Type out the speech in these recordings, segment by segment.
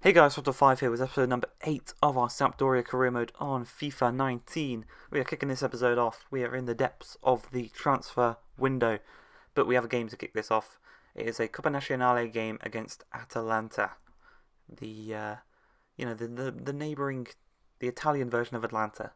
Hey guys, Photo5 here with episode number 8 of our Sampdoria career mode on FIFA 19. We are kicking this episode off. We are in the depths of the transfer window, but we have a game to kick this off. It is a Coppa Nazionale game against Atalanta, the neighbouring, the Italian version of Atlanta.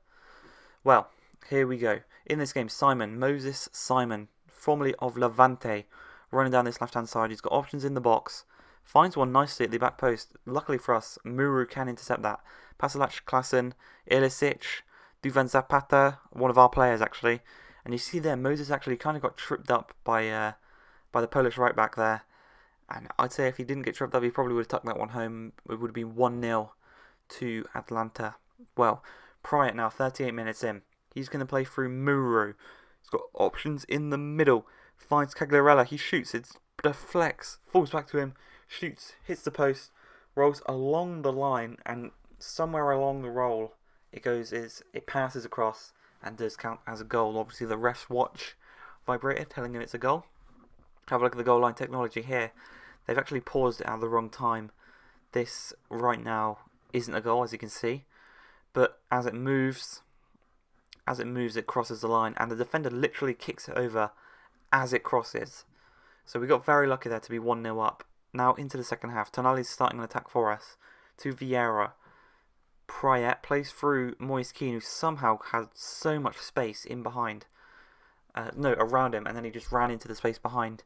Well, here we go. In this game, Moses Simon, formerly of Levante, running down this left-hand side. He's got options in the box. Finds one nicely at the back post. Luckily for us, Muru can intercept that. Pasalac, Klassen, Ilicic, Duvan Zapata, one of our players actually. And you see there, Moses actually kind of got tripped up by the Polish right back there. And I'd say if he didn't get tripped up, he probably would have tucked that one home. It would have been 1-0 to Atlanta. Well, Pryor now, 38 minutes in. He's going to play through Muru. He's got options in the middle. Finds Cagliarella. He shoots. It deflects. Falls back to him. Shoots, hits the post, rolls along the line, and somewhere along the roll it passes across and does count as a goal. Obviously the ref's watch vibrated, telling him it's a goal. Have a look at the goal line technology here. They've actually paused it at the wrong time. This right now isn't a goal, as you can see, but as it moves it crosses the line, and the defender literally kicks it over as it crosses. So we got very lucky there to be 1-0 up. Now into the second half. Tonali's starting an attack for us. To Vieira. Prayet plays through Moise Kean, who somehow had so much space in behind. Around him, and then he just ran into the space behind.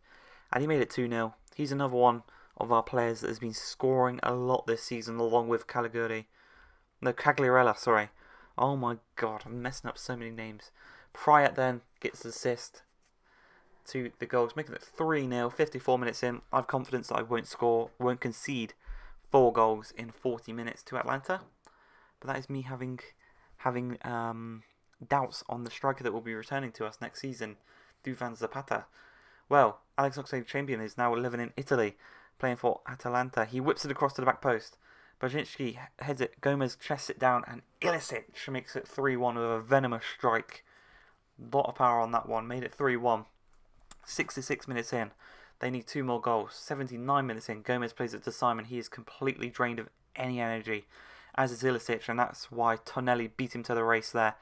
And he made it 2-0. He's another one of our players that has been scoring a lot this season, along with Cagliarella, sorry. Oh my god, I'm messing up so many names. Prayet then gets the assist to the goals, making it 3-0, 54 minutes in. I have confidence that I won't concede 4 goals in 40 minutes to Atlanta. But that is me having doubts on the striker that will be returning to us next season, Duvan Zapata. Well, Alex Oxlade-Chamberlain is now living in Italy, playing for Atalanta. He whips it across to the back post. Bajinski heads it, Gomez chests it down, and Ilicic makes it 3-1 with a venomous strike. Lot of power on that one, made it 3-1. 66 minutes in, they need 2 more goals. 79 minutes in, Gomez plays it to Simon. He is completely drained of any energy, as is Ilicic, and that's why Tonelli beat him to the race there.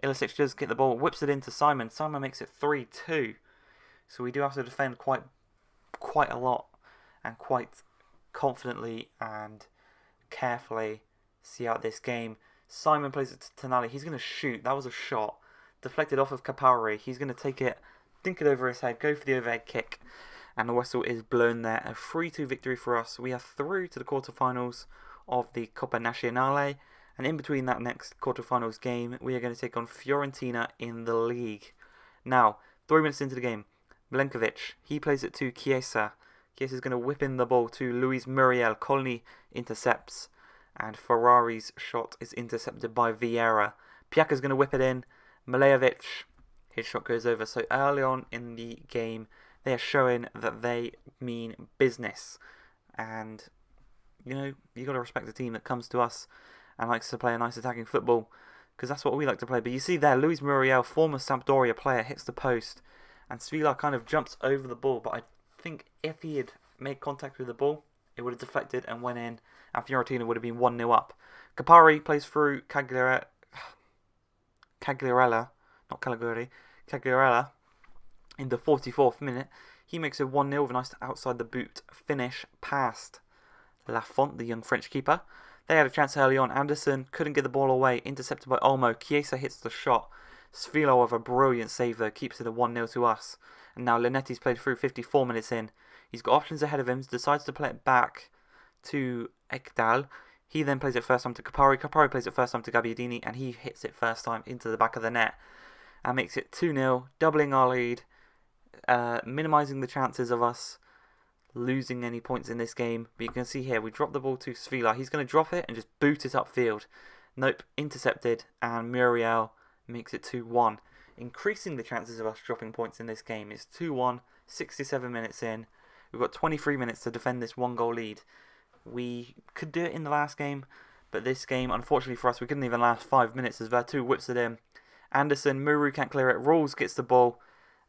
Ilicic does get the ball, whips it into Simon. Simon makes it 3-2. So we do have to defend quite a lot, and quite confidently and carefully see out this game. Simon plays it to Tonelli. He's going to shoot. That was a shot. Deflected off of Capauri. He's going to take it, dink it over his head, go for the overhead kick, and the whistle is blown there. A 3-2 victory for us. We are through to the quarterfinals of the Coppa Nazionale, and in between that next quarterfinals game, we are going to take on Fiorentina in the league. Now, 3 minutes into the game, Milenkovic, he plays it to Chiesa. Chiesa is going to whip in the ball to Luis Muriel. Colny intercepts, and Ferrari's shot is intercepted by Vieira. Piaka's going to whip it in. Milejevic, his shot goes over. So early on in the game, they are showing that they mean business. And, you got to respect the team that comes to us and likes to play a nice attacking football, because that's what we like to play. But you see there, Luis Muriel, former Sampdoria player, hits the post, and Svila kind of jumps over the ball. But I think if he had made contact with the ball, it would have deflected and went in, and Fiorentina would have been 1-0 up. Capari plays through Cagliarella, not Caligari, Cagliarella in the 44th minute. He makes it 1-0 with a nice outside the boot finish past Lafont, the young French keeper. They had a chance early on. Anderson couldn't get the ball away, intercepted by Olmo. Chiesa hits the shot. Svilo with a brilliant save though, keeps it a 1-0 to us. And now Linetti's played through 54 minutes in. He's got options ahead of him, decides to play it back to Ekdal. He then plays it first time to Capari. Capari plays it first time to Gabbiadini, and he hits it first time into the back of the net and makes it 2-0, doubling our lead, minimising the chances of us losing any points in this game. But you can see here, we drop the ball to Svila. He's going to drop it and just boot it upfield. Nope, intercepted, and Muriel makes it 2-1. Increasing the chances of us dropping points in this game. It's 2-1, 67 minutes in. We've got 23 minutes to defend this 1-goal lead. We could do it in the last game, but this game, unfortunately for us, we couldn't even last 5 minutes as Vertu whips it in. Anderson, Muru can't clear it, Rawls gets the ball,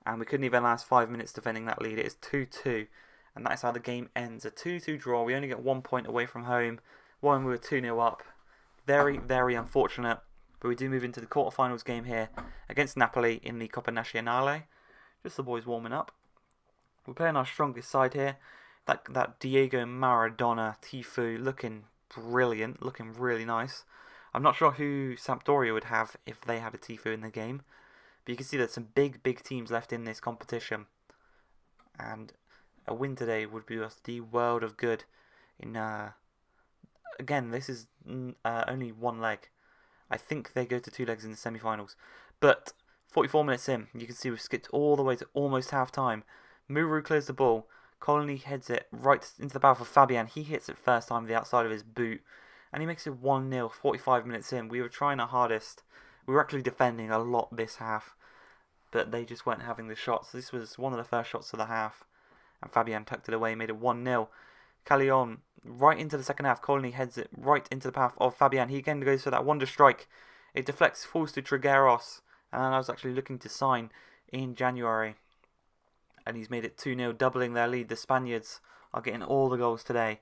and we couldn't even last 5 minutes defending that lead. It is 2-2, and that is how the game ends. A 2-2 draw. We only get 1 point away from home. One, we were 2-0 up. Very, very unfortunate. But we do move into the quarterfinals game here against Napoli in the Coppa Nazionale. Just the boys warming up. We're playing our strongest side here. That Diego Maradona Tifu looking brilliant, looking really nice. I'm not sure who Sampdoria would have if they had a Tifu in the game. But you can see there's some big teams left in this competition. And a win today would do us the world of good. Again, this is only one leg. I think they go to 2 legs in the semi-finals. But 44 minutes in, you can see we've skipped all the way to almost half-time. Muru clears the ball. Colony heads it right into the barrel for Fabian. He hits it first time with the outside of his boot. And he makes it 1-0, 45 minutes in. We were trying our hardest. We were actually defending a lot this half. But they just weren't having the shots. This was one of the first shots of the half. And Fabian tucked it away, made it 1-0. Callejon right into the second half. Colony heads it right into the path of Fabian. He again goes for that wonder strike. It deflects, falls to Trigueros. And I was actually looking to sign in January. And he's made it 2-0, doubling their lead. The Spaniards are getting all the goals today.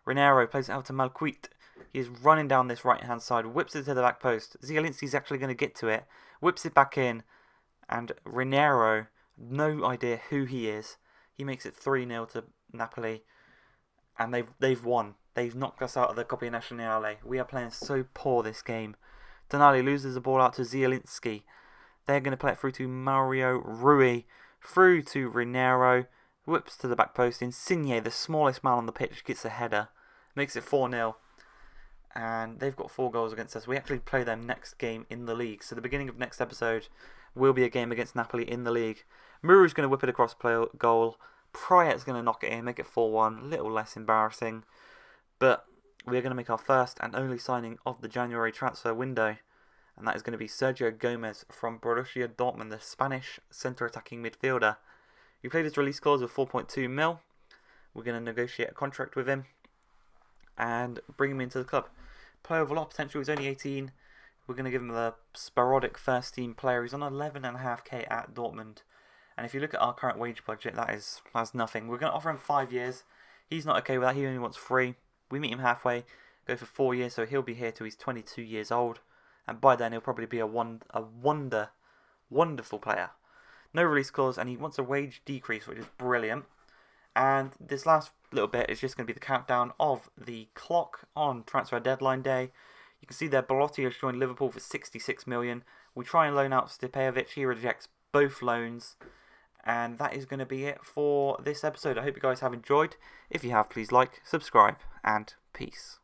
Raniero plays it out to Malquit. He is running down this right-hand side, whips it to the back post. Zielinski's actually going to get to it, whips it back in. And Raniero, no idea who he is. He makes it 3-0 to Napoli. And they've won. They've knocked us out of the Coppa Nazionale. We are playing so poor this game. Tonali loses the ball out to Zielinski. They're going to play it through to Mario Rui. Through to Raniero. Whips to the back post. Insigne, the smallest man on the pitch, gets a header. Makes it 4-0. And they've got 4 goals against us. We actually play them next game in the league. So the beginning of next episode will be a game against Napoli in the league. Muru's going to whip it across play goal. Pryor's going to knock it in, make it 4-1. A little less embarrassing. But we're going to make our first and only signing of the January transfer window. And that is going to be Sergio Gomez from Borussia Dortmund, the Spanish centre-attacking midfielder. He played his release clause of 4.2 mil. We're going to negotiate a contract with him and bring him into the club. Player with a lot of potential. He's only 18. We're going to give him the sporadic first-team player. He's on 11.5k at Dortmund. And if you look at our current wage budget, that's nothing. We're going to offer him 5 years. He's not okay with that. He only wants 3. We meet him halfway, go for 4 years, so he'll be here till he's 22 years old. And by then, he'll probably be a wonderful player. No release clause, and he wants a wage decrease, which is brilliant. And this last little bit is just going to be the countdown of the clock on transfer deadline day. You can see there, Belotti has joined Liverpool for 66 million. We try and loan out Stipejovic. He rejects both loans. And that is going to be it for this episode. I hope you guys have enjoyed. If you have, please like, subscribe, and peace.